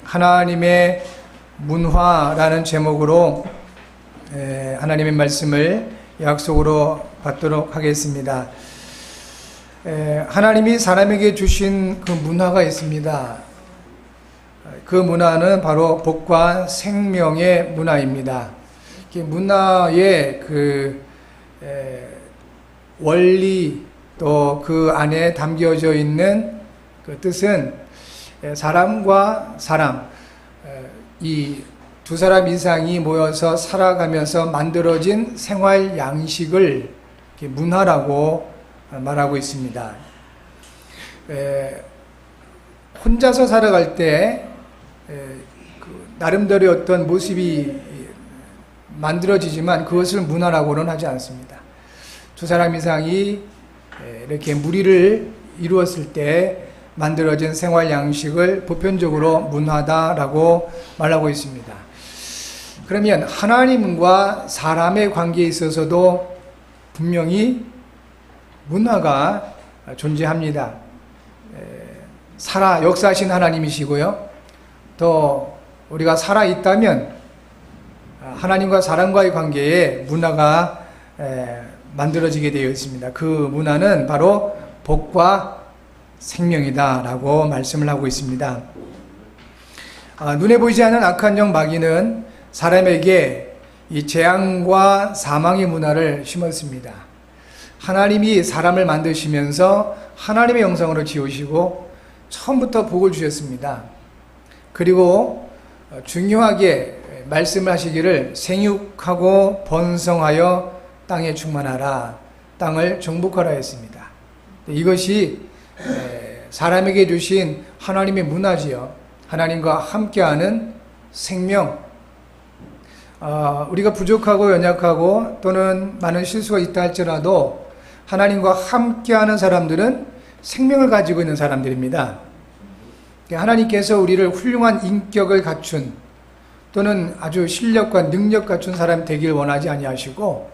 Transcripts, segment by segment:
하나님의 문화라는 제목으로 하나님의 말씀을 약속으로 받도록 하겠습니다. 하나님이 사람에게 주신 그 문화가 있습니다. 그 문화는 바로 복과 생명의 문화입니다. 문화의 그 원리 또 그 안에 담겨져 있는 그 뜻은 사람과 사람, 이 두 사람 이상이 모여서 살아가면서 만들어진 생활 양식을 문화라고 말하고 있습니다. 혼자서 살아갈 때 나름대로의 어떤 모습이 만들어지지만 그것을 문화라고는 하지 않습니다. 두 사람 이상이 이렇게 무리를 이루었을 때 만들어진 생활 양식을 보편적으로 문화다라고 말하고 있습니다. 그러면 하나님과 사람의 관계에 있어서도 분명히 문화가 존재합니다. 역사하신 하나님이시고요. 또 우리가 살아있다면 하나님과 사람과의 관계에 문화가 만들어지게 되어 있습니다. 그 문화는 바로 복과 생명이다 라고 말씀을 하고 있습니다. 눈에 보이지 않는 악한 영 마귀는 사람에게 이 재앙과 사망의 문화를 심었습니다. 하나님이 사람을 만드시면서 하나님의 형상으로 지으시고 처음부터 복을 주셨습니다. 그리고 중요하게 말씀을 하시기를 생육하고 번성하여 땅에 충만하라, 땅을 정복하라 했습니다. 이것이 사람에게 주신 하나님의 문화지요. 하나님과 함께하는 생명. 우리가 부족하고 연약하고 또는 많은 실수가 있다 할지라도 하나님과 함께하는 사람들은 생명을 가지고 있는 사람들입니다. 하나님께서 우리를 훌륭한 인격을 갖춘 또는 아주 실력과 능력 갖춘 사람 되길 원하지 아니하시고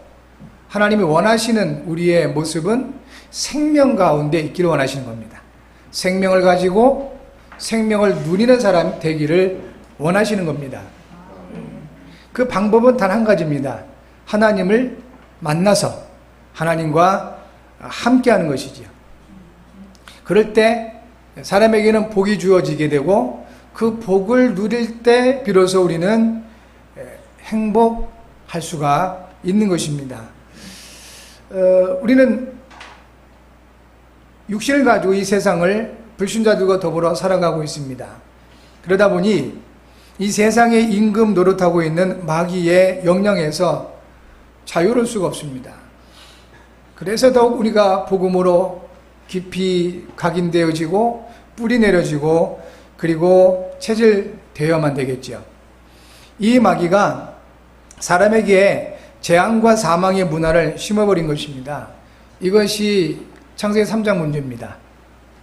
하나님이 원하시는 우리의 모습은 생명 가운데 있기를 원하시는 겁니다. 생명을 가지고 생명을 누리는 사람 되기를 원하시는 겁니다. 그 방법은 단 한 가지입니다. 하나님을 만나서 하나님과 함께하는 것이지요. 그럴 때 사람에게는 복이 주어지게 되고 그 복을 누릴 때 비로소 우리는 행복할 수가 있는 것입니다. 우리는 육신을 가지고 이 세상을 불신자들과 더불어 살아가고 있습니다. 그러다 보니 이 세상에 임금 노릇하고 있는 마귀의 영향에서 자유로울 수가 없습니다. 그래서 더욱 우리가 복음으로 깊이 각인되어지고 뿌리 내려지고 그리고 체질되어야만 되겠죠. 이 마귀가 사람에게 재앙과 사망의 문화를 심어버린 것입니다. 이것이 창세기 3장 문제입니다.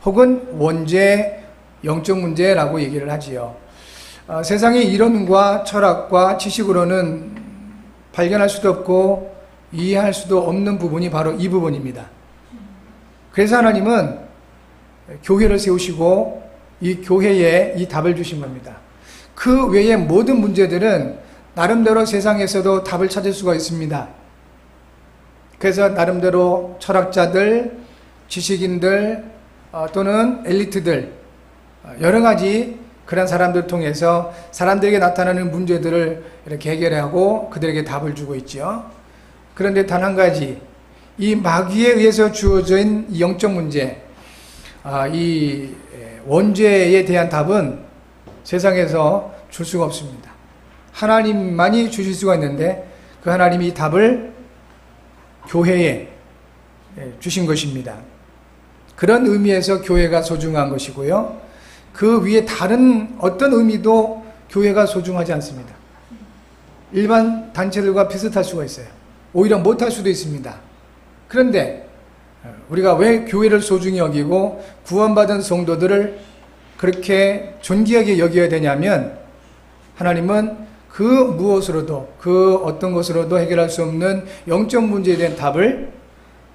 혹은 원죄, 영적 문제라고 얘기를 하지요. 세상의 이론과 철학과 지식으로는 발견할 수도 없고 이해할 수도 없는 부분이 바로 이 부분입니다. 그래서 하나님은 교회를 세우시고 이 교회에 이 답을 주신 겁니다. 그 외의 모든 문제들은 나름대로 세상에서도 답을 찾을 수가 있습니다. 그래서 나름대로 철학자들, 지식인들 또는 엘리트들 여러 가지 그런 사람들을 통해서 사람들에게 나타나는 문제들을 이렇게 해결하고 그들에게 답을 주고 있죠. 그런데 단 한 가지, 이 마귀에 의해서 주어진 영적 문제, 이 원죄에 대한 답은 세상에서 줄 수가 없습니다. 하나님만이 주실 수가 있는데 그 하나님이 이 답을 교회에 주신 것입니다. 그런 의미에서 교회가 소중한 것이고요. 그 위에 다른 어떤 의미도 교회가 소중하지 않습니다. 일반 단체들과 비슷할 수가 있어요. 오히려 못할 수도 있습니다. 그런데 우리가 왜 교회를 소중히 여기고 구원받은 성도들을 그렇게 존귀하게 여겨야 되냐면 하나님은 그 무엇으로도 그 어떤 것으로도 해결할 수 없는 영적 문제에 대한 답을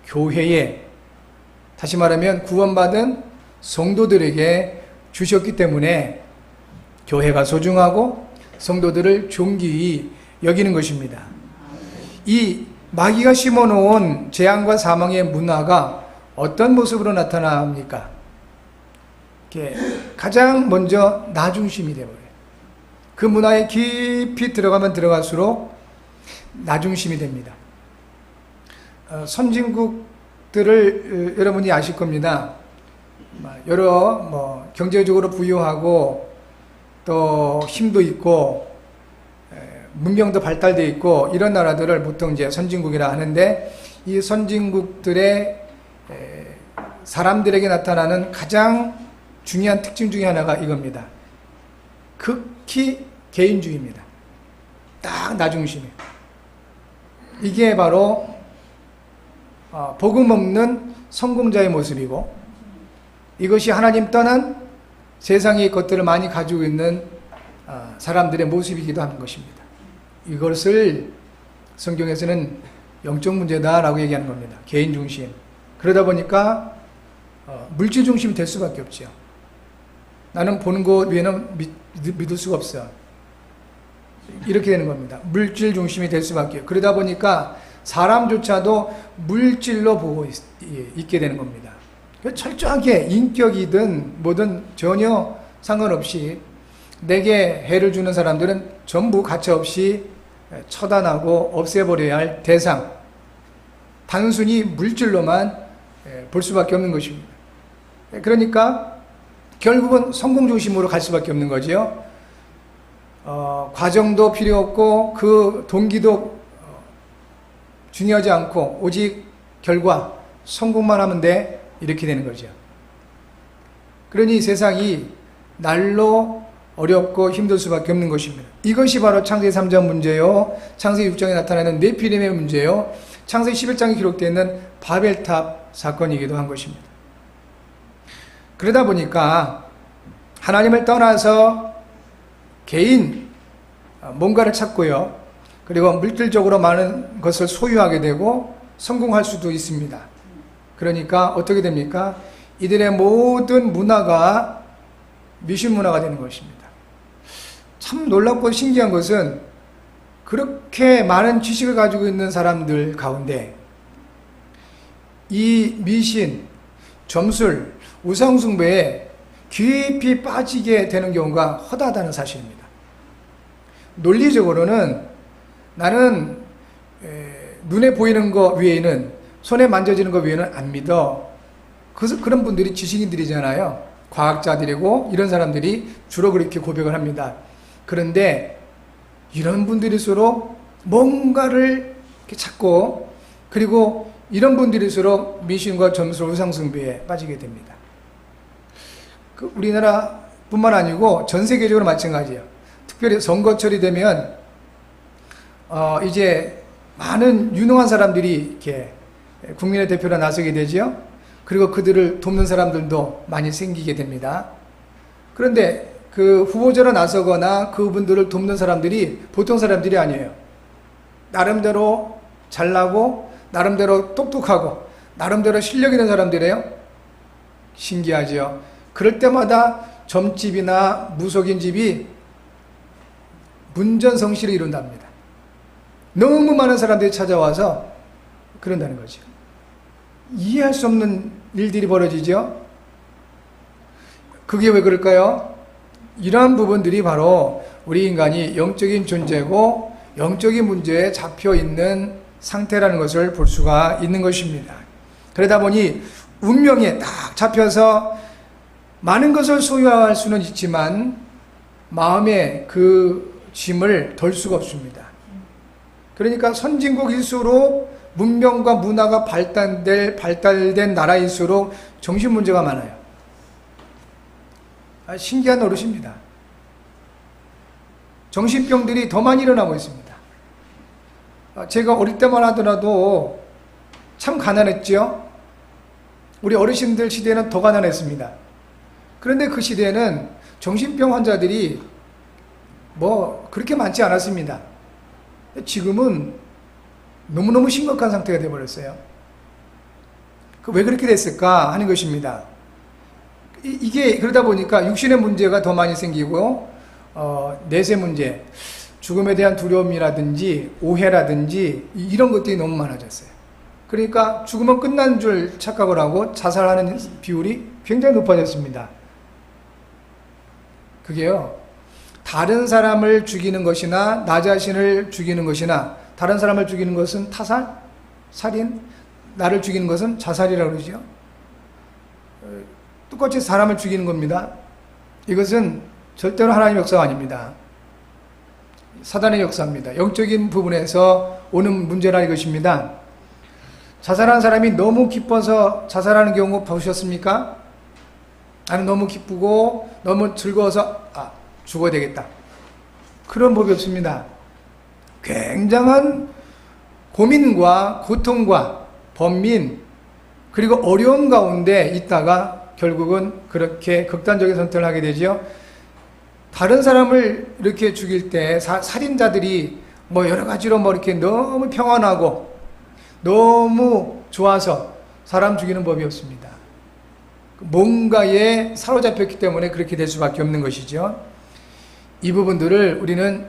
교회에, 다시 말하면 구원받은 성도들에게 주셨기 때문에 교회가 소중하고 성도들을 존귀히 여기는 것입니다. 이 마귀가 심어놓은 재앙과 사망의 문화가 어떤 모습으로 나타납니까? 가장 먼저 나 중심이 되어버려요. 그 문화에 깊이 들어가면 들어갈수록 나 중심이 됩니다. 선진국들을 여러분이 아실 겁니다. 여러 경제적으로 부유하고 또 힘도 있고 문명도 발달되어 있고 이런 나라들을 보통 이제 선진국이라 하는데, 이 선진국들의 사람들에게 나타나는 가장 중요한 특징 중에 하나가 이겁니다. 극히 개인주의입니다. 딱 나 중심이에요. 이게 바로 복음 없는 성공자의 모습이고, 이것이 하나님 떠난 세상의 것들을 많이 가지고 있는 사람들의 모습이기도 하는 것입니다. 이것을 성경에서는 영적 문제다라고 얘기하는 겁니다. 개인 중심. 그러다 보니까 물질 중심이 될 수밖에 없죠. 나는 보는 것 외에는 믿을 수가 없어. 이렇게 되는 겁니다. 물질 중심이 될 수밖에. 그러다 보니까 사람조차도 물질로 보고 있게 되는 겁니다. 철저하게 인격이든 뭐든 전혀 상관없이 내게 해를 주는 사람들은 전부 가차없이 처단하고 없애버려야 할 대상, 단순히 물질로만 볼 수밖에 없는 것입니다. 그러니까 결국은 성공 중심으로 갈 수밖에 없는 거죠. 과정도 필요 없고 그 동기도 중요하지 않고 오직 결과, 성공만 하면 돼, 이렇게 되는 거죠. 그러니 세상이 날로 어렵고 힘들 수밖에 없는 것입니다. 이것이 바로 창세기 3장 문제요, 창세기 6장에 나타나는 네피림의 문제요, 창세기 11장에 기록되어 있는 바벨탑 사건이기도 한 것입니다. 그러다 보니까 하나님을 떠나서 개인 뭔가를 찾고요, 그리고 물질적으로 많은 것을 소유하게 되고 성공할 수도 있습니다. 그러니까 어떻게 됩니까? 이들의 모든 문화가 미신 문화가 되는 것입니다. 참 놀랍고 신기한 것은 그렇게 많은 지식을 가지고 있는 사람들 가운데 이 미신, 점술, 우상숭배에 깊이 빠지게 되는 경우가 허다하다는 사실입니다. 논리적으로는 나는 눈에 보이는 것 외에는, 손에 만져지는 것 외에는 안 믿어. 그래서 그런 분들이 지식인들이잖아요. 과학자들이고 이런 사람들이 주로 그렇게 고백을 합니다. 그런데 이런 분들일수록 뭔가를 이렇게 찾고, 그리고 이런 분들일수록 미신과 점술, 우상숭배에 빠지게 됩니다. 우리나라뿐만 아니고 전 세계적으로 마찬가지예요. 특별히 선거철이 되면 이제 많은 유능한 사람들이 이렇게 국민의 대표로 나서게 되죠. 그리고 그들을 돕는 사람들도 많이 생기게 됩니다. 그런데 그 후보자로 나서거나 그분들을 돕는 사람들이 보통 사람들이 아니에요. 나름대로 잘나고 나름대로 똑똑하고 나름대로 실력 있는 사람들이에요. 신기하죠. 그럴 때마다 점집이나 무속인 집이 문전성시를 이룬답니다. 너무 많은 사람들이 찾아와서 그런다는 거죠. 이해할 수 없는 일들이 벌어지죠. 그게 왜 그럴까요? 이러한 부분들이 바로 우리 인간이 영적인 존재고 영적인 문제에 잡혀 있는 상태라는 것을 볼 수가 있는 것입니다. 그러다 보니 운명에 딱 잡혀서 많은 것을 소유할 수는 있지만 마음에 그 짐을 덜 수가 없습니다. 그러니까 선진국일수록 문명과 문화가 발달된 나라일수록 정신 문제가 많아요. 신기한 노릇입니다. 정신병들이 더 많이 일어나고 있습니다. 제가 어릴 때만 하더라도 참 가난했죠. 우리 어르신들 시대에는 더 가난했습니다. 그런데 그 시대에는 정신병 환자들이 그렇게 많지 않았습니다. 지금은 너무너무 심각한 상태가 되어버렸어요. 왜 그렇게 됐을까 하는 것입니다. 이게 그러다 보니까 육신의 문제가 더 많이 생기고 내세 문제, 죽음에 대한 두려움이라든지 오해라든지 이런 것들이 너무 많아졌어요. 그러니까 죽으면 끝난 줄 착각을 하고 자살하는 비율이 굉장히 높아졌습니다. 그게요, 다른 사람을 죽이는 것이나 나 자신을 죽이는 것이나, 다른 사람을 죽이는 것은 타살, 살인, 나를 죽이는 것은 자살이라고 그러죠. 똑같이 사람을 죽이는 겁니다. 이것은 절대로 하나님의 역사가 아닙니다. 사단의 역사입니다. 영적인 부분에서 오는 문제라 이것입니다. 자살한 사람이 너무 기뻐서 자살하는 경우 보셨습니까? 나는 너무 기쁘고 너무 즐거워서 죽어야 되겠다, 그런 법이 없습니다. 굉장한 고민과 고통과 번민 그리고 어려움 가운데 있다가 결국은 그렇게 극단적인 선택을 하게 되죠. 다른 사람을 이렇게 죽일 때 살인자들이 여러 가지로 이렇게 너무 평안하고 너무 좋아서 사람 죽이는 법이 없습니다. 뭔가에 사로잡혔기 때문에 그렇게 될 수밖에 없는 것이죠. 이 부분들을 우리는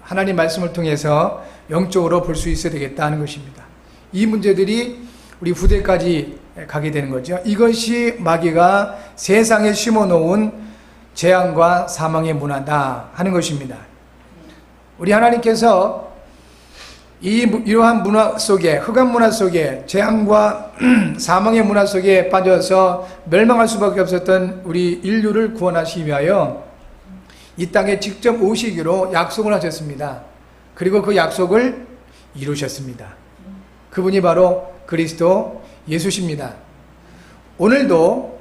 하나님 말씀을 통해서 영적으로 볼 수 있어야 되겠다는 것입니다. 이 문제들이 우리 후대까지 가게 되는 거죠. 이것이 마귀가 세상에 심어놓은 재앙과 사망의 문화다 하는 것입니다. 우리 하나님께서 이러한 문화 속에, 흑암 문화 속에, 재앙과 사망의 문화 속에 빠져서 멸망할 수밖에 없었던 우리 인류를 구원하시기 위하여 이 땅에 직접 오시기로 약속을 하셨습니다. 그리고 그 약속을 이루셨습니다. 그분이 바로 그리스도 예수십니다. 오늘도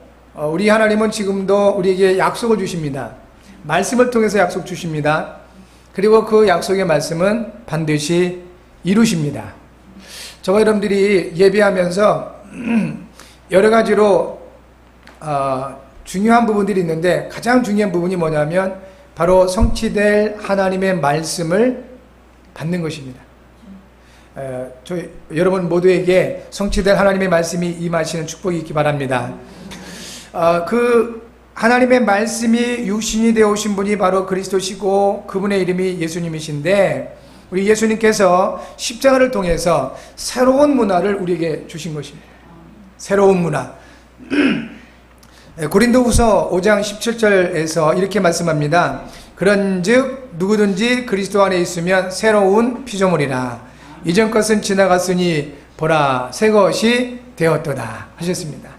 우리 하나님은 지금도 우리에게 약속을 주십니다. 말씀을 통해서 약속 주십니다. 그리고 그 약속의 말씀은 반드시 이루십니다. 저와 여러분들이 예배하면서 여러 가지로 중요한 부분들이 있는데, 가장 중요한 부분이 뭐냐면 바로 성취될 하나님의 말씀을 받는 것입니다. 여러분 모두에게 성취될 하나님의 말씀이 임하시는 축복이 있기 바랍니다. 그 하나님의 말씀이 육신이 되어 오신 분이 바로 그리스도시고, 그분의 이름이 예수님이신데, 우리 예수님께서 십자가를 통해서 새로운 문화를 우리에게 주신 것입니다. 새로운 문화. 고린도후서 5장 17절에서 이렇게 말씀합니다. 그런즉 누구든지 그리스도 안에 있으면 새로운 피조물이라. 이전 것은 지나갔으니 보라 새 것이 되었도다 하셨습니다.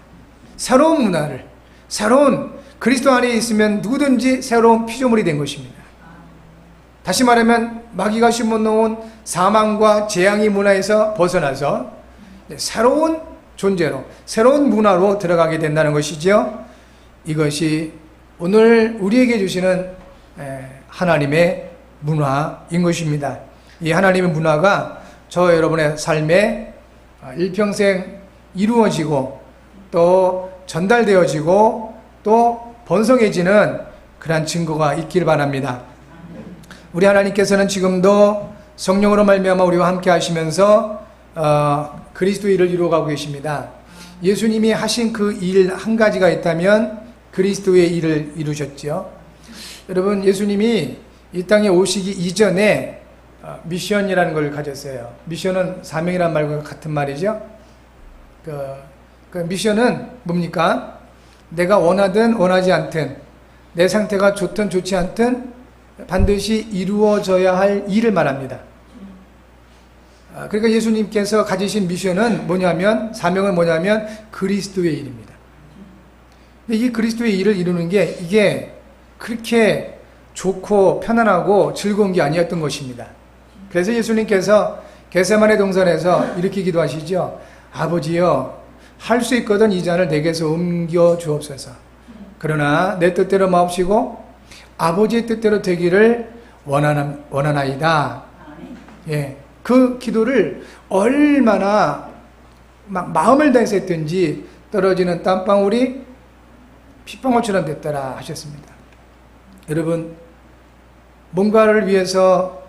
새로운 문화를, 새로운 그리스도 안에 있으면 누구든지 새로운 피조물이 된 것입니다. 다시 말하면 마귀가 심어놓은 사망과 재앙의 문화에서 벗어나서 새로운 존재로, 새로운 문화로 들어가게 된다는 것이죠. 이것이 오늘 우리에게 주시는 하나님의 문화인 것입니다. 이 하나님의 문화가 저 여러분의 삶에 일평생 이루어지고 또 전달되어지고 또 번성해지는 그러한 증거가 있길 바랍니다. 우리 하나님께서는 지금도 성령으로 말미암아 우리와 함께 하시면서 그리스도의 일을 이루어가고 계십니다. 예수님이 하신 그 일 한 가지가 있다면 그리스도의 일을 이루셨죠. 여러분, 예수님이 이 땅에 오시기 이전에 미션이라는 걸 가졌어요. 미션은 사명이란 말과 같은 말이죠. 그 미션은 뭡니까? 내가 원하든 원하지 않든, 내 상태가 좋든 좋지 않든 반드시 이루어져야 할 일을 말합니다. 그러니까 예수님께서 가지신 미션은 뭐냐면, 사명은 뭐냐면 그리스도의 일입니다. 근데 이 그리스도의 일을 이루는 게 이게 그렇게 좋고 편안하고 즐거운 게 아니었던 것입니다. 그래서 예수님께서 겟세마네 동산에서 이렇게 기도하시죠. 아버지여, 할 수 있거든 이 잔을 내게서 옮겨 주옵소서. 그러나 내 뜻대로 마옵시고 아버지의 뜻대로 되기를 원하나이다. 예, 그 기도를 얼마나 막 마음을 다해서 했든지 떨어지는 땀방울이 핏방울처럼 됐더라 하셨습니다. 여러분, 뭔가를 위해서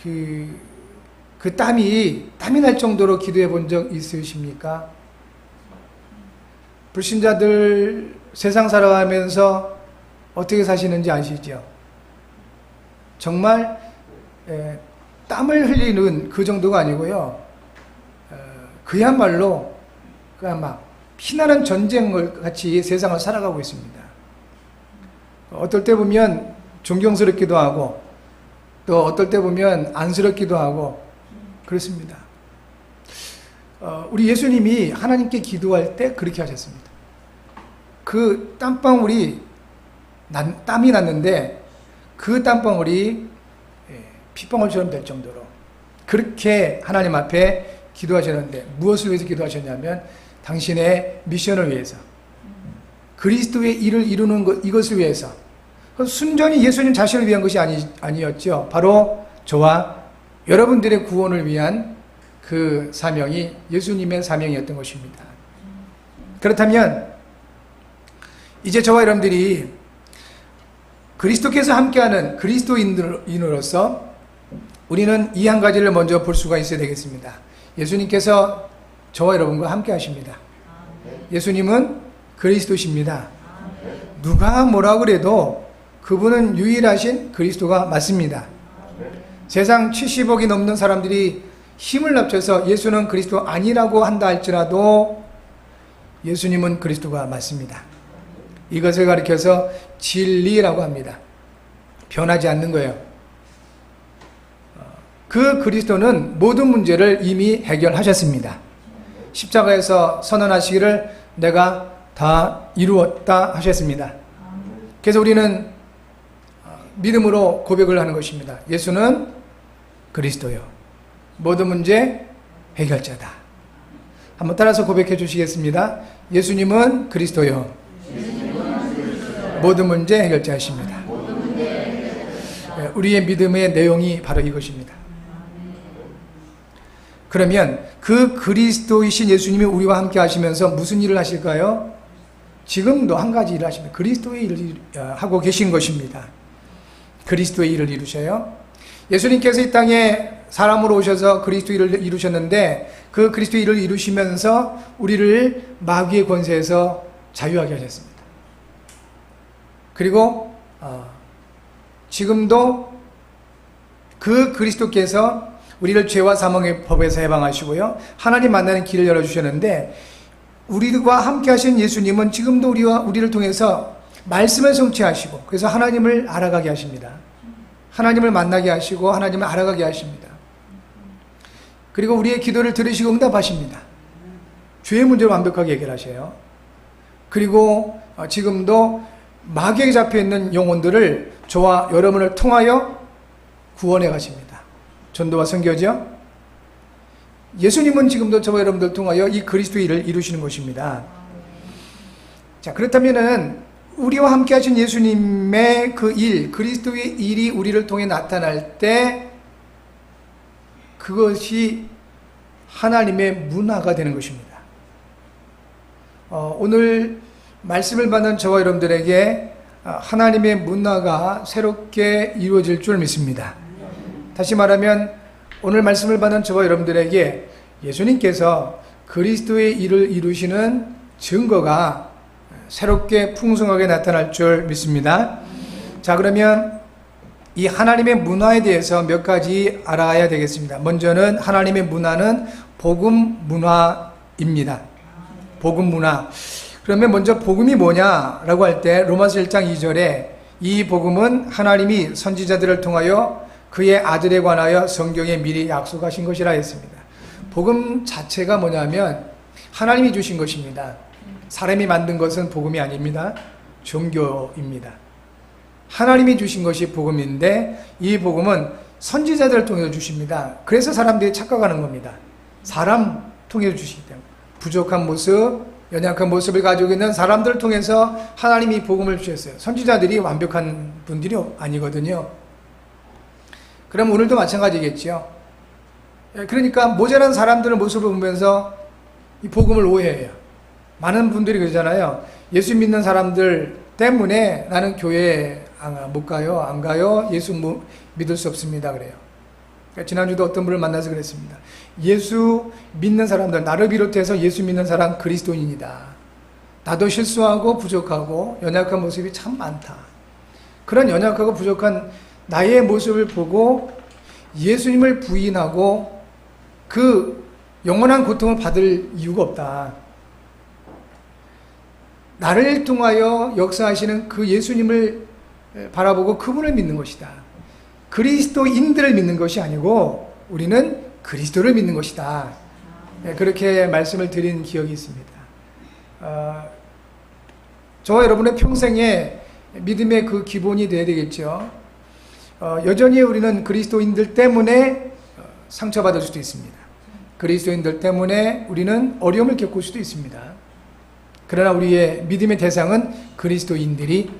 그 땀이 날 정도로 기도해 본 적 있으십니까? 불신자들 세상 살아가면서 어떻게 사시는지 아시죠? 정말 땀을 흘리는 그 정도가 아니고요. 그야말로 그냥 막 피나는 전쟁을 같이 세상을 살아가고 있습니다. 어떨 때 보면 존경스럽기도 하고 또 어떨 때 보면 안쓰럽기도 하고 그렇습니다. 우리 예수님이 하나님께 기도할 때 그렇게 하셨습니다. 그 땀방울이 땀이 났는데 그 땀방울이 핏방울처럼 될 정도로 그렇게 하나님 앞에 기도하셨는데 무엇을 위해서 기도하셨냐면 당신의 미션을 위해서 그리스도의 일을 이루는 것, 이것을 위해서 순전히 예수님 자신을 위한 것이 아니었죠. 바로 저와 여러분들의 구원을 위한 그 사명이 예수님의 사명이었던 것입니다. 그렇다면 이제 저와 여러분들이 그리스도께서 함께하는 그리스도인으로서 우리는 이 한 가지를 먼저 볼 수가 있어야 되겠습니다. 예수님께서 저와 여러분과 함께 하십니다. 예수님은 그리스도십니다. 누가 뭐라 그래도 그분은 유일하신 그리스도가 맞습니다. 세상 70억이 넘는 사람들이 힘을 합쳐서 예수는 그리스도 아니라고 한다 할지라도 예수님은 그리스도가 맞습니다. 이것을 가리켜서 진리라고 합니다. 변하지 않는 거예요. 그 그리스도는 모든 문제를 이미 해결하셨습니다. 십자가에서 선언하시기를 내가 다 이루었다 하셨습니다. 그래서 우리는 믿음으로 고백을 하는 것입니다. 예수는 그리스도요. 모든 문제 해결자다. 한번 따라서 고백해 주시겠습니다. 예수님은 그리스도요. 모든 문제 해결자이십니다. 우리의 믿음의 내용이 바로 이것입니다. 그러면 그 그리스도이신 예수님이 우리와 함께 하시면서 무슨 일을 하실까요? 지금도 한 가지 일을 하십니다. 그리스도의 일을 하고 계신 것입니다. 그리스도의 일을 이루셔요. 예수님께서 이 땅에 사람으로 오셔서 그리스도의 일을 이루셨는데 그 그리스도의 일을 이루시면서 우리를 마귀의 권세에서 자유하게 하셨습니다. 그리고 지금도 그 그리스도께서 우리를 죄와 사망의 법에서 해방하시고요. 하나님 만나는 길을 열어주셨는데 우리와 함께 하신 예수님은 지금도 우리를 통해서 말씀을 성취하시고 그래서 하나님을 알아가게 하십니다. 하나님을 만나게 하시고 하나님을 알아가게 하십니다. 그리고 우리의 기도를 들으시고 응답하십니다. 죄의 문제를 완벽하게 해결하셔요. 그리고 지금도 마귀에 잡혀있는 영혼들을 저와 여러분을 통하여 구원해 가십니다. 전도와 선교죠. 예수님은 지금도 저와 여러분들 통하여 이 그리스도의 일을 이루시는 것입니다. 자, 그렇다면은 우리와 함께 하신 예수님의 그 일, 그리스도의 일이 우리를 통해 나타날 때 그것이 하나님의 문화가 되는 것입니다. 오늘 말씀을 받는 저와 여러분들에게 하나님의 문화가 새롭게 이루어질 줄 믿습니다. 다시 말하면 오늘 말씀을 받는 저와 여러분들에게 예수님께서 그리스도의 일을 이루시는 증거가 새롭게 풍성하게 나타날 줄 믿습니다. 자, 그러면 이 하나님의 문화에 대해서 몇 가지 알아야 되겠습니다. 먼저는 하나님의 문화는 복음 문화입니다. 복음 문화. 그러면 먼저 복음이 뭐냐라고 할 때 로마서 1장 2절에 이 복음은 하나님이 선지자들을 통하여 그의 아들에 관하여 성경에 미리 약속하신 것이라 했습니다. 복음 자체가 뭐냐면 하나님이 주신 것입니다. 사람이 만든 것은 복음이 아닙니다. 종교입니다. 하나님이 주신 것이 복음인데 이 복음은 선지자들을 통해서 주십니다. 그래서 사람들이 착각하는 겁니다. 사람 통해서 주시기 때문에 부족한 모습, 연약한 모습을 가지고 있는 사람들을 통해서 하나님이 복음을 주셨어요. 선지자들이 완벽한 분들이 아니거든요. 그럼 오늘도 마찬가지겠죠. 그러니까 모자란 사람들의 모습을 보면서 이 복음을 오해해요. 많은 분들이 그러잖아요. 예수 믿는 사람들 때문에 나는 교회 못 가요, 안 가요, 예수 믿을 수 없습니다. 그래요. 지난주도 어떤 분을 만나서 그랬습니다. 예수 믿는 사람들, 나를 비롯해서 예수 믿는 사람 그리스도인이다. 나도 실수하고 부족하고 연약한 모습이 참 많다. 그런 연약하고 부족한 나의 모습을 보고 예수님을 부인하고 그 영원한 고통을 받을 이유가 없다. 나를 통하여 역사하시는 그 예수님을 바라보고 그분을 믿는 것이다. 그리스도인들을 믿는 것이 아니고 우리는 그리스도를 믿는 것이다. 그렇게 말씀을 드린 기억이 있습니다. 저와 여러분의 평생에 믿음의 그 기본이 되어야 되겠죠. 여전히 우리는 그리스도인들 때문에 상처받을 수도 있습니다. 그리스도인들 때문에 우리는 어려움을 겪을 수도 있습니다. 그러나 우리의 믿음의 대상은 그리스도인들이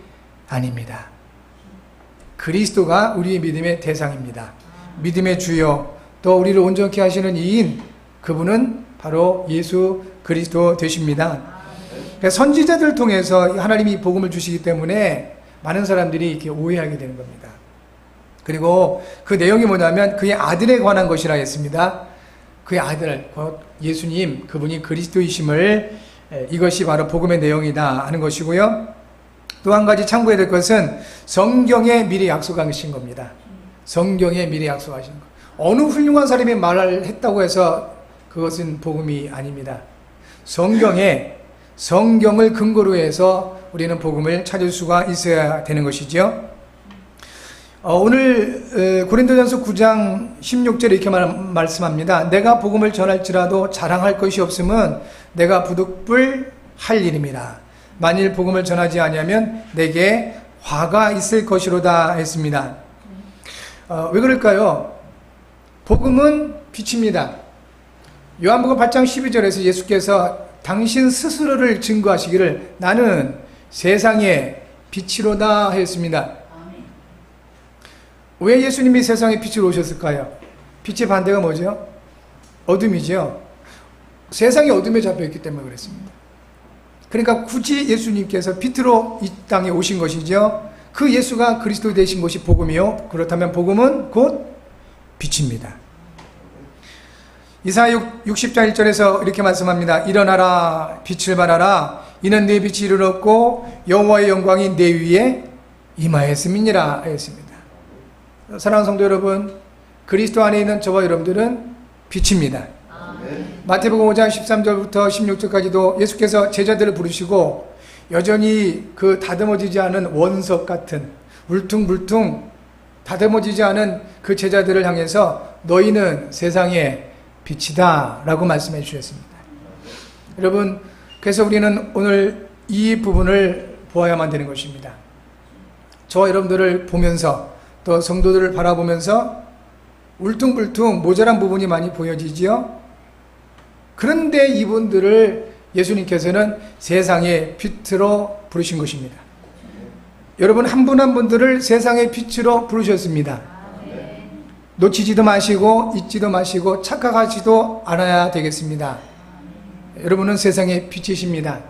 아닙니다. 그리스도가 우리의 믿음의 대상입니다. 믿음의 주요, 또 우리를 온전케 하시는 이인, 그분은 바로 예수 그리스도 되십니다. 선지자들 통해서 하나님이 복음을 주시기 때문에 많은 사람들이 이렇게 오해하게 되는 겁니다. 그리고 그 내용이 뭐냐면 그의 아들에 관한 것이라 했습니다. 그의 아들, 곧 예수님, 그분이 그리스도이심을, 이것이 바로 복음의 내용이다 하는 것이고요. 또 한 가지 참고해야 될 것은 성경에 미리 약속하신 겁니다. 성경에 미리 약속하신 것. 어느 훌륭한 사람이 말을 했다고 해서 그것은 복음이 아닙니다. 성경을 근거로 해서 우리는 복음을 찾을 수가 있어야 되는 것이죠. 오늘 고린도전서 9장 16절에 이렇게 말씀합니다. 내가 복음을 전할지라도 자랑할 것이 없으면 내가 부득불 할 일임이라. 만일 복음을 전하지 아니하면 내게 화가 있을 것이로다 했습니다. 왜 그럴까요? 복음은 빛입니다. 요한복음 8장 12절에서 예수께서 당신 스스로를 증거하시기를 나는 세상의 빛이로다 했습니다. 왜 예수님이 세상에 빛으로 오셨을까요? 빛의 반대가 뭐죠? 어둠이죠. 세상이 어둠에 잡혀있기 때문에 그랬습니다. 그러니까 굳이 예수님께서 빛으로 이 땅에 오신 것이죠. 그 예수가 그리스도 되신 것이 복음이요. 그렇다면 복음은 곧 빛입니다. 이사야 60장 1절에서 이렇게 말씀합니다. 일어나라 빛을 발하라 이는 내 빛이 이르렀고 여호와의 영광이 내 위에 임하였음이니라 했습니다. 사랑하는 성도 여러분, 그리스도 안에 있는 저와 여러분들은 빛입니다. 마태복음 5장 13절부터 16절까지도 예수께서 제자들을 부르시고 여전히 그 다듬어지지 않은 원석 같은 울퉁불퉁 다듬어지지 않은 그 제자들을 향해서 너희는 세상의 빛이다 라고 말씀해 주셨습니다. 여러분, 그래서 우리는 오늘 이 부분을 보아야만 되는 것입니다. 저와 여러분들을 보면서 또 성도들을 바라보면서 울퉁불퉁 모자란 부분이 많이 보여지지요. 그런데 이분들을 예수님께서는 세상의 빛으로 부르신 것입니다. 여러분 한 분 한 분들을 세상의 빛으로 부르셨습니다. 놓치지도 마시고 잊지도 마시고 착각하지도 않아야 되겠습니다. 여러분은 세상의 빛이십니다.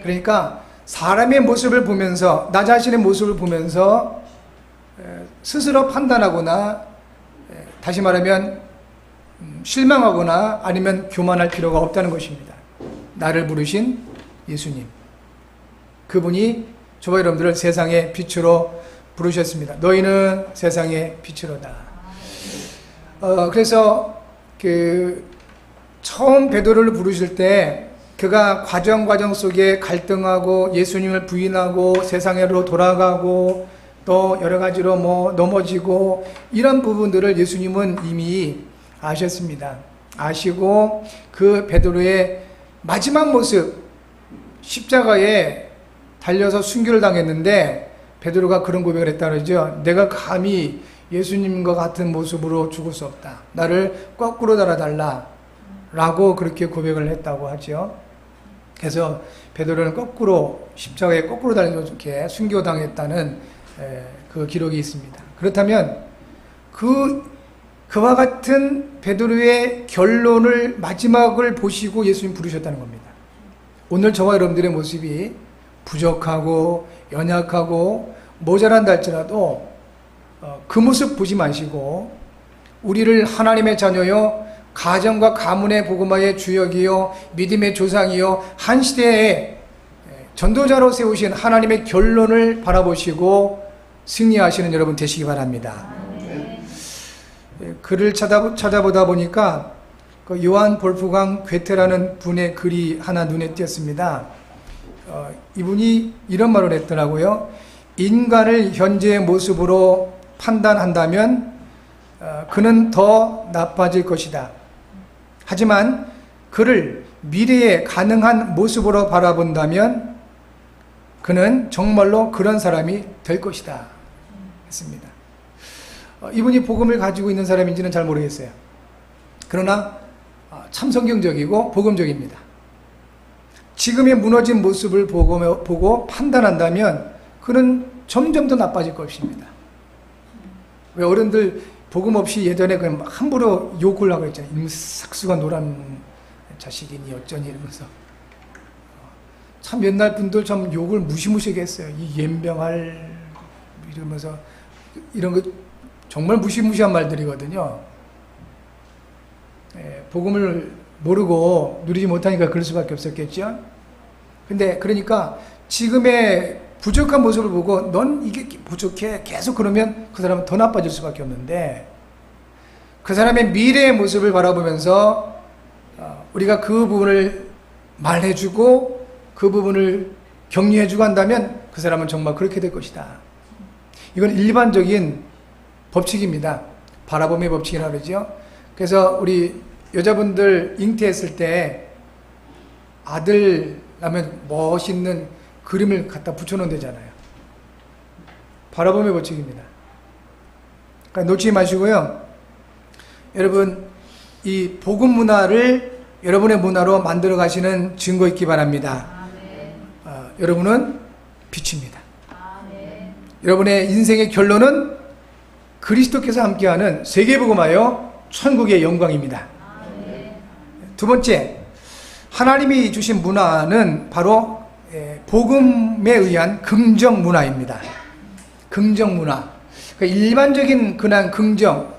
그러니까 사람의 모습을 보면서 나 자신의 모습을 보면서 스스로 판단하거나 다시 말하면 실망하거나 아니면 교만할 필요가 없다는 것입니다. 나를 부르신 예수님, 그분이 저와 여러분들을 세상의 빛으로 부르셨습니다. 너희는 세상의 빛으로다. 그래서 처음 베드로를 부르실 때 그가 과정 속에 갈등하고 예수님을 부인하고 세상으로 돌아가고 또 여러 가지로 넘어지고 이런 부분들을 예수님은 이미 아셨습니다. 아시고 그 베드로의 마지막 모습, 십자가에 달려서 순교를 당했는데 베드로가 그런 고백을 했다 그러죠. 내가 감히 예수님과 같은 모습으로 죽을 수 없다. 나를 거꾸로 달아달라 라고 그렇게 고백을 했다고 하죠. 그래서 베드로는 거꾸로 십자가에 거꾸로 달려서 이렇게 순교당했다는 그 기록이 있습니다. 그렇다면 그와 같은 베드로의 결론을 마지막을 보시고 예수님 부르셨다는 겁니다. 오늘 저와 여러분들의 모습이 부족하고 연약하고 모자란다 할지라도 그 모습 보지 마시고 우리를 하나님의 자녀요 가정과 가문의 복음화의 주역이요 믿음의 조상이요 한 시대에 전도자로 세우신 하나님의 결론을 바라보시고 승리하시는 여러분 되시기 바랍니다. 글을 찾아보다 보니까 그 요한 볼프강 괴테라는 분의 글이 하나 눈에 띄었습니다. 이분이 이런 말을 했더라고요. 인간을 현재의 모습으로 판단한다면 그는 더 나빠질 것이다. 하지만 그를 미래의 가능한 모습으로 바라본다면 그는 정말로 그런 사람이 될 것이다 했습니다. 이분이 복음을 가지고 있는 사람인지는 잘 모르겠어요. 그러나 참 성경적이고 복음적입니다. 지금의 무너진 모습을 보고 판단한다면 그는 점점 더 나빠질 것입니다. 왜 어른들 복음 없이 예전에 그냥 함부로 욕을 하고 있잖아요. 삭수가 노란 자식이니 어쩌니 이러면서. 참 옛날 분들 참 욕을 무시무시하게 했어요. 이 옌병할 이러면서 이런 거 정말 무시무시한 말들이거든요. 복음을 모르고 누리지 못하니까 그럴 수밖에 없었겠죠. 근데 그러니까 지금의 부족한 모습을 보고 넌 이게 부족해 계속 그러면 그 사람은 더 나빠질 수밖에 없는데 그 사람의 미래의 모습을 바라보면서 우리가 그 부분을 말해주고 그 부분을 격려해주고 한다면 그 사람은 정말 그렇게 될 것이다. 이건 일반적인 법칙입니다. 바라봄의 법칙이라고 그러죠. 그래서 우리 여자분들 잉태했을 때 아들 나면 멋있는 그림을 갖다 붙여놓는다잖아요. 바라봄의 법칙입니다. 그러니까 놓치지 마시고요. 여러분 이 복음 문화를 여러분의 문화로 만들어 가시는 증거 있기 바랍니다. 여러분은 빛입니다. 여러분의 인생의 결론은 그리스도께서 함께하는 세계복음하여 천국의 영광입니다. 두 번째, 하나님이 주신 문화는 바로 복음에 의한 긍정 문화입니다. 긍정 문화. 그러니까 일반적인 그냥 긍정,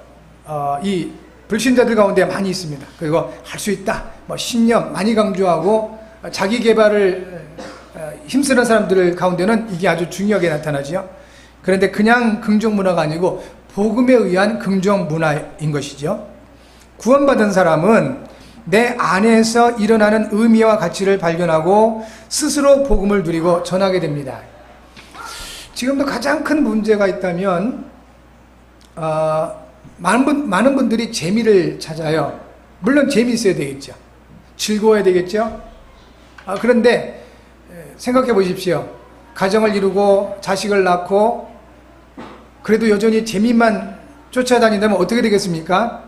이 불신자들 가운데 많이 있습니다. 그리고 할 수 있다, 뭐 신념 많이 강조하고 자기 개발을 힘쓰는 사람들 가운데는 이게 아주 중요하게 나타나죠. 그런데 그냥 긍정 문화가 아니고 복음에 의한 긍정 문화인 것이죠. 구원받은 사람은 내 안에서 일어나는 의미와 가치를 발견하고 스스로 복음을 누리고 전하게 됩니다. 지금도 가장 큰 문제가 있다면 많은 분들이 재미를 찾아요. 물론 재미있어야 되겠죠. 즐거워야 되겠죠. 그런데 생각해 보십시오. 가정을 이루고 자식을 낳고 그래도 여전히 재미만 쫓아다닌다면 어떻게 되겠습니까?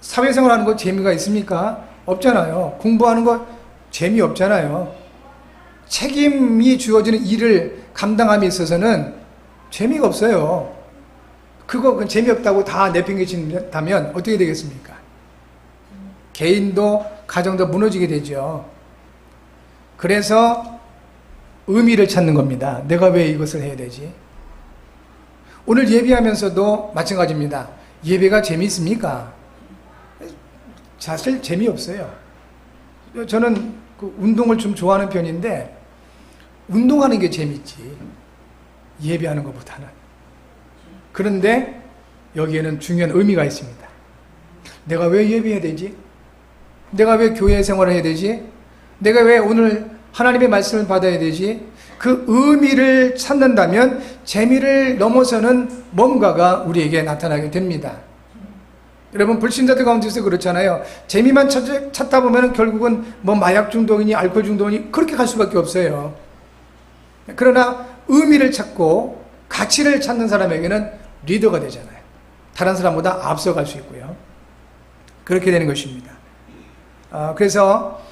사회생활하는 거 재미가 있습니까? 없잖아요. 공부하는 거 재미없잖아요. 책임이 주어지는 일을 감당함에 있어서는 재미가 없어요. 그거 재미없다고 다 내팽개친다면 어떻게 되겠습니까? 개인도 가정도 무너지게 되죠. 그래서 의미를 찾는 겁니다. 내가 왜 이것을 해야 되지? 오늘 예배하면서도 마찬가지입니다. 예배가 재미있습니까? 사실 재미없어요. 저는 그 운동을 좀 좋아하는 편인데 운동하는 게 재밌지 예배하는 것보다는. 그런데 여기에는 중요한 의미가 있습니다. 내가 왜 예배해야 되지? 내가 왜 교회 생활을 해야 되지? 내가 왜 오늘 하나님의 말씀을 받아야 되지? 그 의미를 찾는다면 재미를 넘어서는 뭔가가 우리에게 나타나게 됩니다. 여러분 불신자들 가운데서 그렇잖아요. 재미만 찾다 보면 결국은 뭐 마약 중독이니 알코올 중독이니 그렇게 갈 수밖에 없어요. 그러나 의미를 찾고 가치를 찾는 사람에게는 리더가 되잖아요. 다른 사람보다 앞서갈 수 있고요. 그렇게 되는 것입니다. 그래서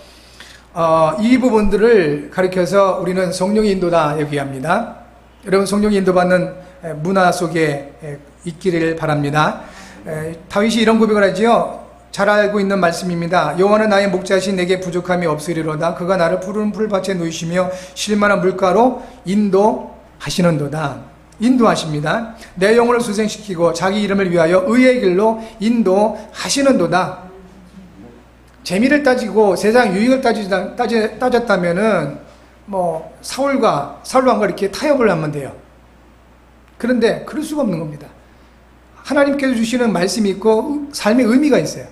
이 부분들을 가리켜서 우리는 성령의 인도다 얘기합니다. 여러분 성령의 인도받는 문화 속에 있기를 바랍니다. 다윗이 이런 고백을 하지요. 잘 알고 있는 말씀입니다. 여호와는 나의 목자신 내게 부족함이 없으리로다. 그가 나를 푸른 풀밭에 누이시며 쉴만한 물가로 인도하시는도다. 인도하십니다. 내 영혼을 수생시키고 자기 이름을 위하여 의의 길로 인도하시는도다. 재미를 따지고 세상 유익을 따졌다면은 뭐 사울과 사울 왕과 이렇게 타협을 하면 돼요. 그런데 그럴 수가 없는 겁니다. 하나님께서 주시는 말씀이 있고 삶의 의미가 있어요.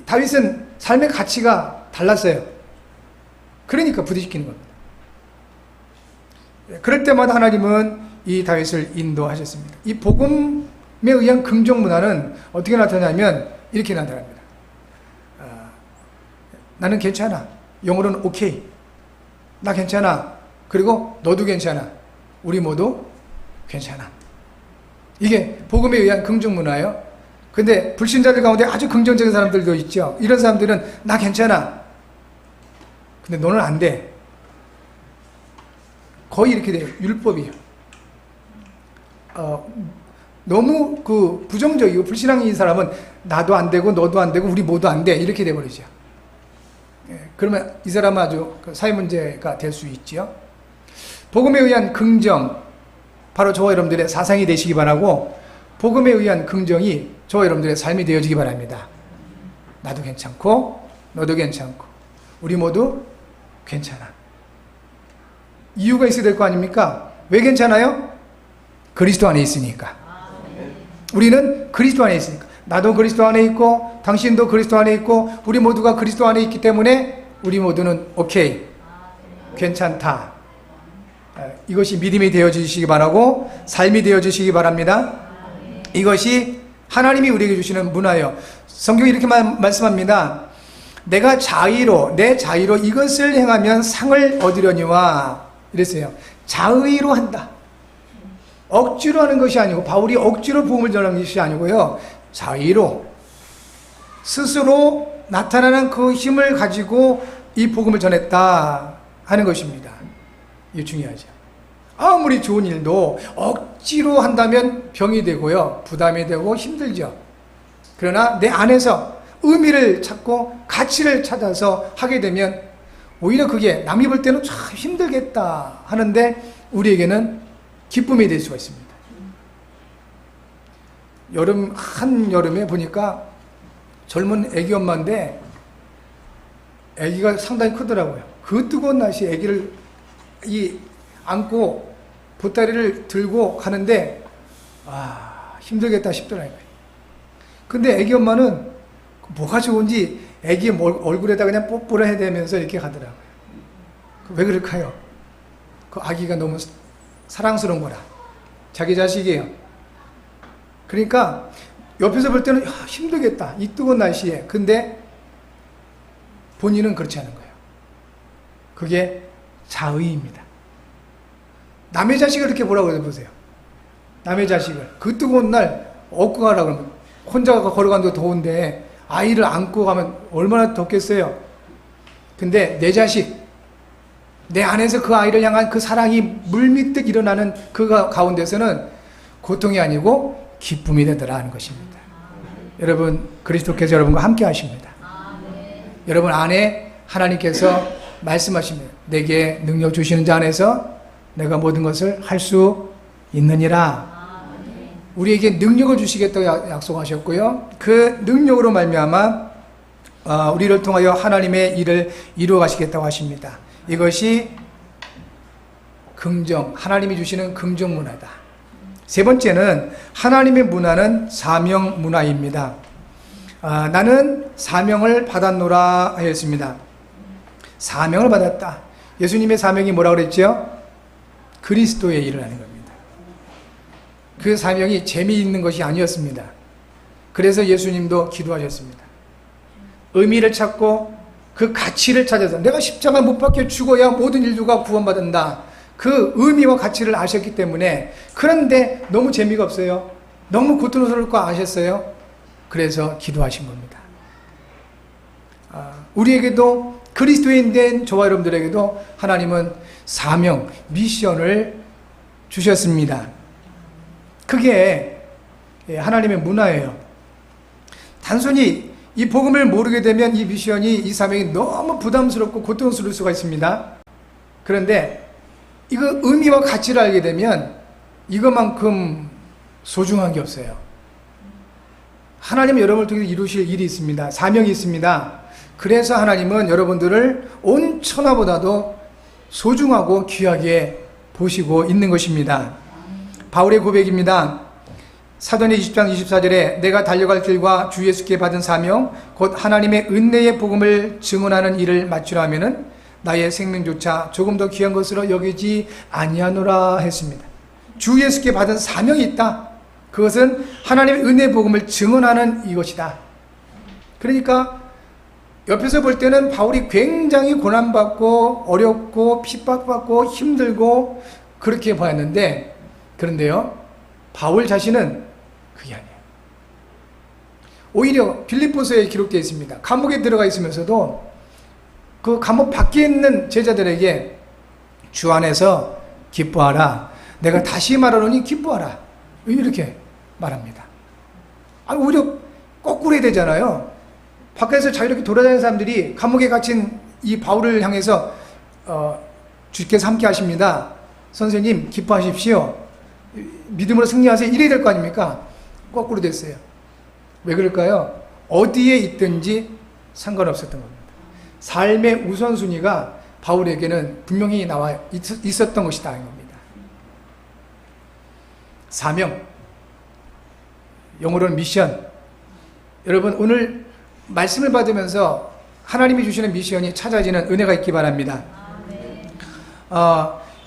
다윗은 삶의 가치가 달랐어요. 그러니까 부딪히는 겁니다. 그럴 때마다 하나님은 이 다윗을 인도하셨습니다. 이 복음에 의한 긍정 문화는 어떻게 나타나냐면 이렇게 나타납니다. 나는 괜찮아. 영어로는 오케이. 나 괜찮아. 그리고 너도 괜찮아. 우리 모두 괜찮아. 이게 복음에 의한 긍정 문화예요. 근데 불신자들 가운데 아주 긍정적인 사람들도 있죠. 이런 사람들은 나 괜찮아. 근데 너는 안 돼. 거의 이렇게 돼요. 율법이에요. 너무 그 부정적이고 불신앙인 사람은 나도 안 되고 너도 안 되고 우리 모두 안 돼. 이렇게 돼버리죠. 그러면 이 사람은 아주 사회 문제가 될 수 있지요. 복음에 의한 긍정, 바로 저와 여러분들의 사상이 되시기 바라고, 복음에 의한 긍정이 저와 여러분들의 삶이 되어지기 바랍니다. 나도 괜찮고 너도 괜찮고 우리 모두 괜찮아. 이유가 있어야 될 거 아닙니까? 왜 괜찮아요? 그리스도 안에 있으니까. 우리는 그리스도 안에 있으니까. 나도 그리스도 안에 있고 당신도 그리스도 안에 있고 우리 모두가 그리스도 안에 있기 때문에 우리 모두는 오케이, 괜찮다. 이것이 믿음이 되어주시기 바라고 삶이 되어주시기 바랍니다. 이것이 하나님이 우리에게 주시는 문화예요. 성경이 이렇게 말씀합니다. 내가 자의로, 내 자의로 이것을 행하면 상을 얻으려니와 이랬어요. 자의로 한다. 억지로 하는 것이 아니고, 바울이 억지로 복음을 전하는 것이 아니고요, 자의로 스스로 나타나는 그 힘을 가지고 이 복음을 전했다 하는 것입니다. 이게 중요하죠. 아무리 좋은 일도 억지로 한다면 병이 되고요, 부담이 되고 힘들죠. 그러나 내 안에서 의미를 찾고 가치를 찾아서 하게 되면 오히려 그게 남이 볼 때는 참 힘들겠다 하는데 우리에게는 기쁨이 될 수가 있습니다. 한여름에 보니까 젊은 애기 엄마인데 애기가 상당히 크더라고요. 그 뜨거운 날씨에 애기를 안고 보따리를 들고 가는데 힘들겠다 싶더라고요. 근데 애기 엄마는 뭐가 좋은지 애기 얼굴에다 그냥 뽀뽀를 해대면서 이렇게 가더라고요. 왜 그럴까요? 그 아기가 너무 사랑스러운 거라. 자기 자식이에요. 그러니까 옆에서 볼 때는 힘들겠다, 이 뜨거운 날씨에. 근데 본인은 그렇지 않은 거예요. 그게 자의입니다. 남의 자식을 이렇게 보라고 해보세요. 남의 자식을 그 뜨거운 날 업고 가라고 그러면, 혼자 걸어가는데 더운데 아이를 안고 가면 얼마나 덥겠어요. 근데 내 자식, 내 안에서 그 아이를 향한 그 사랑이 물밀듯 일어나는 그 가운데서는 고통이 아니고 기쁨이 되더라 하는 것입니다. 여러분, 그리스도께서 여러분과 함께 하십니다. 여러분 안에 하나님께서 말씀하십니다. 내게 능력 주시는 자 안에서 내가 모든 것을 할 수 있느니라. 우리에게 능력을 주시겠다고 약속하셨고요, 그 능력으로 말미암아 우리를 통하여 하나님의 일을 이루어 가시겠다고 하십니다. 이것이 긍정, 하나님이 주시는 긍정 문화다. 세 번째는, 하나님의 문화는 사명 문화입니다. 나는 사명을 받았노라 하였습니다. 사명을 받았다. 예수님의 사명이 뭐라고 그랬죠? 그리스도의 일을 하는 겁니다. 그 사명이 재미있는 것이 아니었습니다. 그래서 예수님도 기도하셨습니다. 의미를 찾고 그 가치를 찾아서, 내가 십자가 못 박혀 죽어야 모든 인류가 구원받는다, 그 의미와 가치를 아셨기 때문에. 그런데 너무 재미가 없어요. 너무 고통스러울 거 아셨어요. 그래서 기도하신 겁니다. 우리에게도, 그리스도인 된 저와 여러분들에게도 하나님은 사명, 미션을 주셨습니다. 그게 하나님의 문화예요. 단순히 이 복음을 모르게 되면 이 미션이, 이 사명이 너무 부담스럽고 고통스러울 수가 있습니다. 그런데 이거 의미와 가치를 알게 되면 이것만큼 소중한 게 없어요. 하나님은 여러분을 통해 이루실 일이 있습니다. 사명이 있습니다. 그래서 하나님은 여러분들을 온 천하보다도 소중하고 귀하게 보시고 있는 것입니다. 바울의 고백입니다. 사도행 20장 24절에 내가 달려갈 길과 주 예수께 받은 사명 곧 하나님의 은혜의 복음을 증언하는 일을 마치려 하면은 나의 생명조차 조금 더 귀한 것으로 여기지 아니하노라 했습니다. 주 예수께 받은 사명이 있다. 그것은 하나님의 은혜의 복음을 증언하는 이것이다. 그러니까 옆에서 볼 때는 바울이 굉장히 고난받고 어렵고 핍박받고 힘들고 그렇게 보였는데, 그런데요, 바울 자신은 그게 아니에요. 오히려 빌립보서에 기록되어 있습니다. 감옥에 들어가 있으면서도 그 감옥 밖에 있는 제자들에게 주 안에서 기뻐하라. 내가 다시 말하노니 기뻐하라. 이렇게 말합니다. 오히려 거꾸로 해야 되잖아요. 밖에서 자유롭게 돌아다니는 사람들이 감옥에 갇힌 이 바울을 향해서 주께서 함께 하십니다. 선생님 기뻐하십시오. 믿음으로 승리하세요. 이래야 될 거 아닙니까? 거꾸로 됐어요. 왜 그럴까요? 어디에 있든지 상관없었던 겁니다. 삶의 우선순위가 바울에게는 분명히 나와 있었던 것이다 하는 겁니다. 사명, 영어로는 미션. 여러분 오늘 말씀을 받으면서 하나님이 주시는 미션이 찾아지는 은혜가 있기 바랍니다.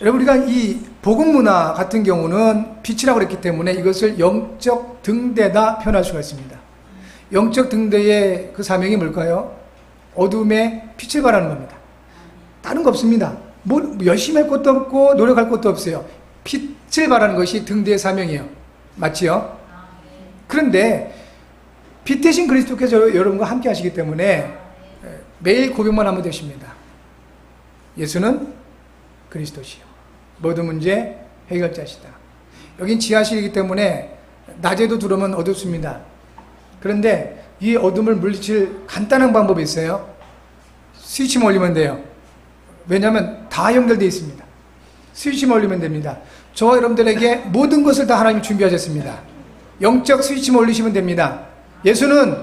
여러분 우리가 이 복음 문화 같은 경우는 빛이라고 그랬기 때문에 이것을 영적 등대다 표현할 수가 있습니다. 영적 등대의 그 사명이 뭘까요? 어둠에 빛을 발하는 겁니다. 다른 거 없습니다. 뭐 열심히 할 것도 없고 노력할 것도 없어요. 빛을 발하는 것이 등대의 사명이에요. 맞지요? 그런데 빛 대신 그리스도께서 여러분과 함께 하시기 때문에 매일 고백만 하면 되십니다. 예수는 그리스도시요 모든 문제 해결자시다. 여긴 지하실이기 때문에 낮에도 들어오면 어둡습니다. 그런데 이 어둠을 물리칠 간단한 방법이 있어요. 스위치만 올리면 돼요. 왜냐하면 다 연결되어 있습니다. 스위치만 올리면 됩니다. 저와 여러분들에게 모든 것을 다 하나님이 준비하셨습니다. 영적 스위치만 올리시면 됩니다. 예수는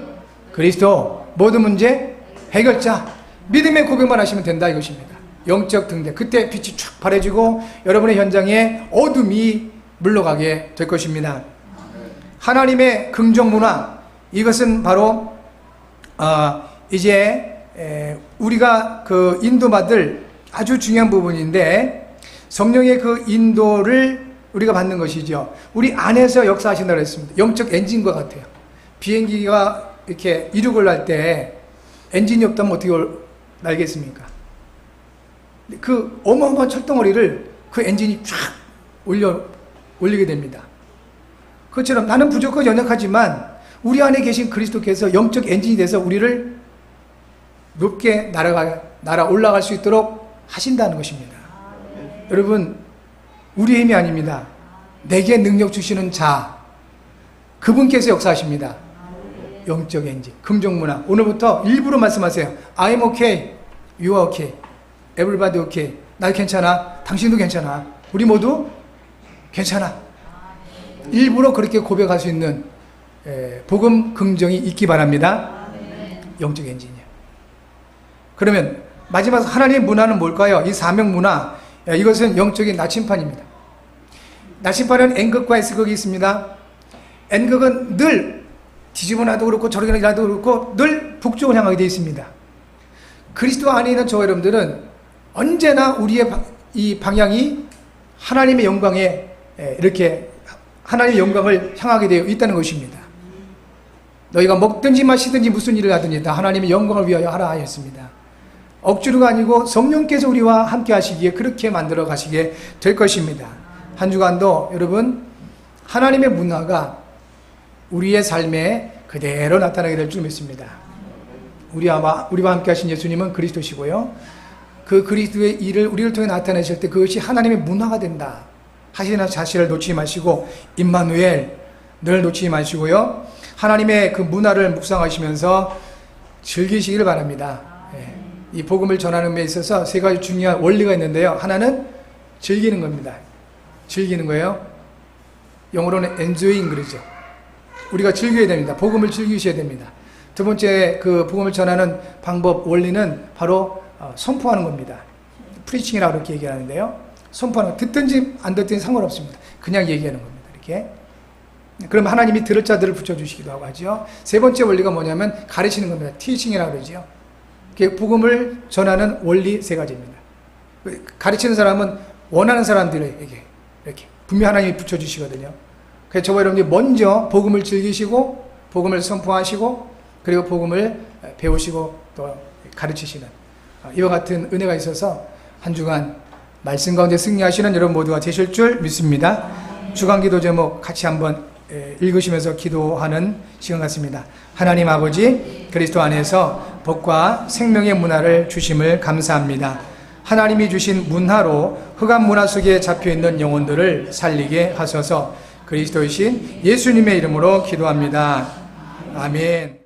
그리스도 모든 문제 해결자. 믿음의 고백만 하시면 된다 이것입니다. 영적 등대. 그때 빛이 쫙 발해지고 여러분의 현장에 어둠이 물러가게 될 것입니다. 하나님의 긍정 문화, 이것은 바로 이제 우리가 그 인도받을 아주 중요한 부분인데, 성령의 그 인도를 우리가 받는 것이죠. 우리 안에서 역사하신다고 했습니다. 영적 엔진과 같아요. 비행기가 이렇게 이륙을 할 때 엔진이 없다면 어떻게 날겠습니까? 그 어마어마한 철덩어리를 그 엔진이 쫙 올리게 됩니다. 그것처럼 나는 부족하고 연약하지만 우리 안에 계신 그리스도께서 영적 엔진이 돼서 우리를 높게 날아 올라갈 수 있도록 하신다는 것입니다. 여러분, 우리의 힘이 아닙니다. 내게 능력 주시는 자, 그분께서 역사하십니다. 영적 엔진, 긍정 문화. 오늘부터 일부러 말씀하세요. I'm okay, you are okay, everybody okay. 나 괜찮아, 당신도 괜찮아, 우리 모두 괜찮아. 일부러 그렇게 고백할 수 있는 복음 긍정이 있기 바랍니다. 영적 엔진이요. 그러면 마지막 하나님의 문화는 뭘까요? 이 사명 문화, 이것은 영적인 나침판입니다. 나침판은 N극과 S극이 있습니다. N극은 늘 뒤집어 놔도 그렇고 저렇게 놔도 그렇고 늘 북쪽을 향하게 되어 있습니다. 그리스도 안에 있는 저와 여러분들은 언제나 우리의 이 방향이 하나님의 영광에 이렇게 하나님의 영광을 향하게 되어 있다는 것입니다. 너희가 먹든지 마시든지 무슨 일을 하든지 다 하나님의 영광을 위하여 하라 하였습니다. 억지로가 아니고 성령께서 우리와 함께 하시기에 그렇게 만들어 가시게 될 것입니다. 한 주간도 여러분 하나님의 문화가 우리의 삶에 그대로 나타나게 될 줄 믿습니다. 우리와 함께 하신 예수님은 그리스도시고요. 그 그리스도의 일을 우리를 통해 나타내실 때 그것이 하나님의 문화가 된다 하시는 사실을 놓치지 마시고, 임마누엘 늘 놓치지 마시고요. 하나님의 그 문화를 묵상하시면서 즐기시기를 바랍니다. 이 복음을 전하는 데 있어서 세 가지 중요한 원리가 있는데요. 하나는 즐기는 겁니다. 즐기는 거예요. 영어로는 enjoying 그러죠. 우리가 즐겨야 됩니다. 복음을 즐기셔야 됩니다. 두 번째 그 복음을 전하는 방법, 원리는 바로 선포하는 겁니다. 프리칭이라고 그렇게 얘기하는데요. 선포하는, 듣든지 안 듣든지 상관없습니다. 그냥 얘기하는 겁니다. 이렇게. 그럼 하나님이 들을 자들을 붙여주시기도 하고 하죠. 세 번째 원리가 뭐냐면 가르치는 겁니다. 티칭이라고 그러죠. 복음을 전하는 원리 세 가지입니다. 가르치는 사람은 원하는 사람들에게 이렇게 분명 하나님이 붙여주시거든요. 그래서 저와 여러분들이 먼저 복음을 즐기시고 복음을 선포하시고 그리고 복음을 배우시고 또 가르치시는 이와 같은 은혜가 있어서 한 주간 말씀 가운데 승리하시는 여러분 모두가 되실 줄 믿습니다. 주간 기도 제목 같이 한번 읽으시면서 기도하는 시간 같습니다. 하나님 아버지, 그리스도 안에서 복과 생명의 문화를 주심을 감사합니다. 하나님이 주신 문화로 흑암 문화 속에 잡혀있는 영혼들을 살리게 하소서. 그리스도이신 예수님의 이름으로 기도합니다. 아멘.